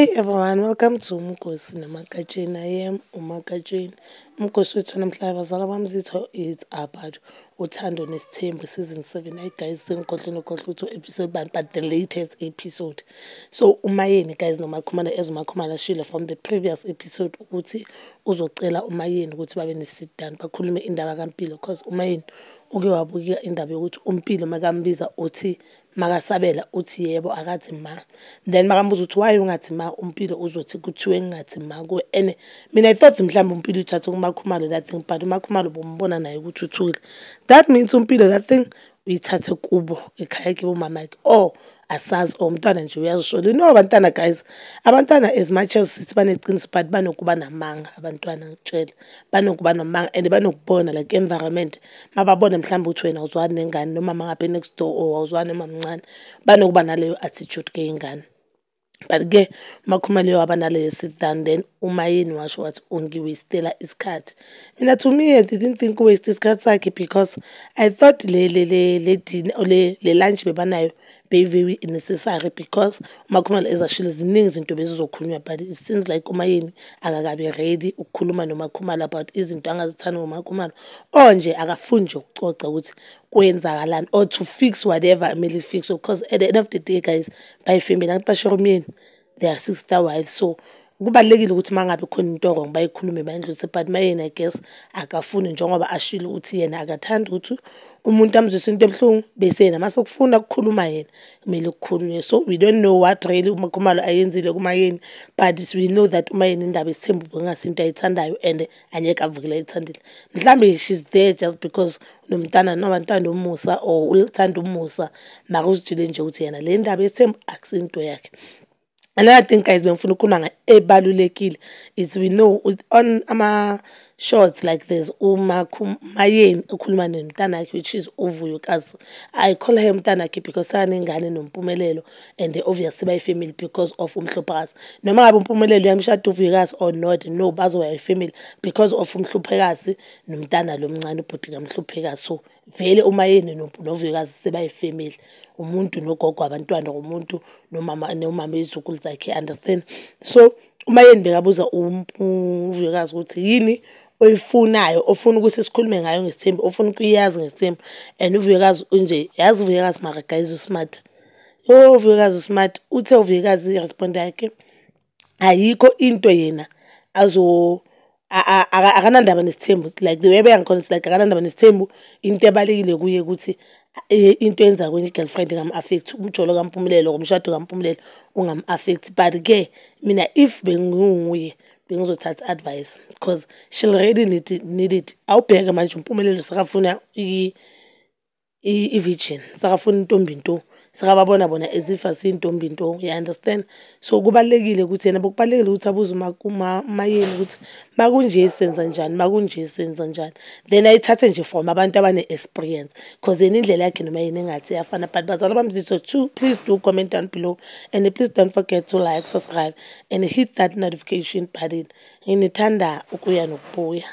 Hi everyone, welcome to Umkosi Namakajeni. I am Umakajeni. Umkosi wethu namhlanje bazala bami zitho is about Uthando Nes'Thembu season 7. Hey guys, sengikhohle to episode 1 but the latest episode. So uMayeni guys noMakhumalo ezoMakhumalo shilo from the previous episode ukuthi uzocela uMayeni ukuthi babe ne sit down bakhulume indaba kaMpilo because uMayeni uke wabuka indaba yokuthi uMpilo makambiza uthi makasabela uthi yebo akathi ma, then makambuza ukuthi why ungathi ma uMpilo uzothi kuthiwe ngathi ma ku ene mina I thought mhlawumbe uMpilo uthatha kuMakhumalo that thing but uMakhumalo bombona naye ukuthi uthule, that means uMpilo that thing uyithathe kubo ekhaya kibo mama yakhe asazi umntwana nje uyazishola. No abantwana guys, abantwana as much as sithi baneqiniso but banokuba namanga abantwana ngitshela, banokuba namanga and banokubona like environment mababona mhlawumbe uthi wena uzwana nengane noma ngabe next door or uzwana nomamncane banokuba naleyo attitude ke ingane. But ke Makhumalo wabanaleyo sit down then uMayeni washo wathi ungiwastela isikhathi. Mina to me I didn't think waste isikhathi sakhe because I thought le dinner le lunch bebanayo be very necessary because uMakhumalo ezashilo ziningi izinto bezizokhulunywa but it seems like uMayeni akakabe ready ukukhuluma noMakhumalo about izinto angazithanda ngoMakhumalo nje akafuni nje ukucoca ukuthi kwenzakalani or to fix whatever amele fix because at the end of the day guys by family ngipashero myeni they are sister wives, so kubalekile ukuthi mangabe khona into wrong bayikhulume bayindluse but Mayeni I guess akafuni njengoba ashilo ukuthi yena akathanda ukuthi umuntu amzwise into ebuhlungu bese yena mase kufuna ukukhuluma yena kumele ukukhulunywe. So we don't know what really uMakhumalo ayenzile kuMayeni but we know that uMayeni indaba isithembu ngasinto ayithandayo and anyeke avukile ayithandile, mhlambe she's there just because nomntana nabantwana umusa or uthanda umusa makuzijile nje ukuthi yena le ndaba isithembu akusinto yakhe. Another thing guys bengifuna ukukhuluma ebalulekile is we know on ama shorts like there's Mayeni ukhuluma nomntana wakhe which is Vuyokazi. I call her umntana wakhe because sanengane noMpumelelo and they obviously by family because of uMhluphekazi. Noma ngabe uMpumelelo uyamshada uVuyokazi or not, no bazoya family because of uMhluphekazi nomntana lomncane ubhuti kaMhluphekazi. So vele uMayeni noVuyokazi sebayi family, umuntu nogogo abantwana umuntu nomama izukulu zakhe, understand. So uMayeni bekabuza uVuyokazi ukuthi yini oyifunayo ofuna ukuthi sikhulume ngayo ngesithembu ofuna ukuyazi ngesithembu and uVuyokazi nje yazi uVuyokazi mara guys usmart. UVuyokazi usmart uthe uVuyokazi irespond yakhe ayikho into yena azo akanandaba nesithembu like the way beyangikhona like akanandaba nesithembu, into ebalekile kuye ukuthi into yenza kwenye girlfriend ngam affect umjolo kaMpumelelo ngomshado kaMpumelelo ungam affect but ke mina if benguye bengizothatha advice because she already need it. Awubheke manje uMpumelelo sakafuna i-virgin sakafuna intombi nto sakababona bona as if asintombi nto, you understand. So kubalekile ukuthi yena bokubalekile ukuthi abuze uMayeni ukuthi makunje senza njani makunje senza njani then ayithathe nje from abantu abane experience because yena indlela yakhe noMayeni engathi yafana. But bazalwa bami zitho too, please do comment down below and please don't forget to like, subscribe and hit that notification button. Nginithanda ukuya nokubuya.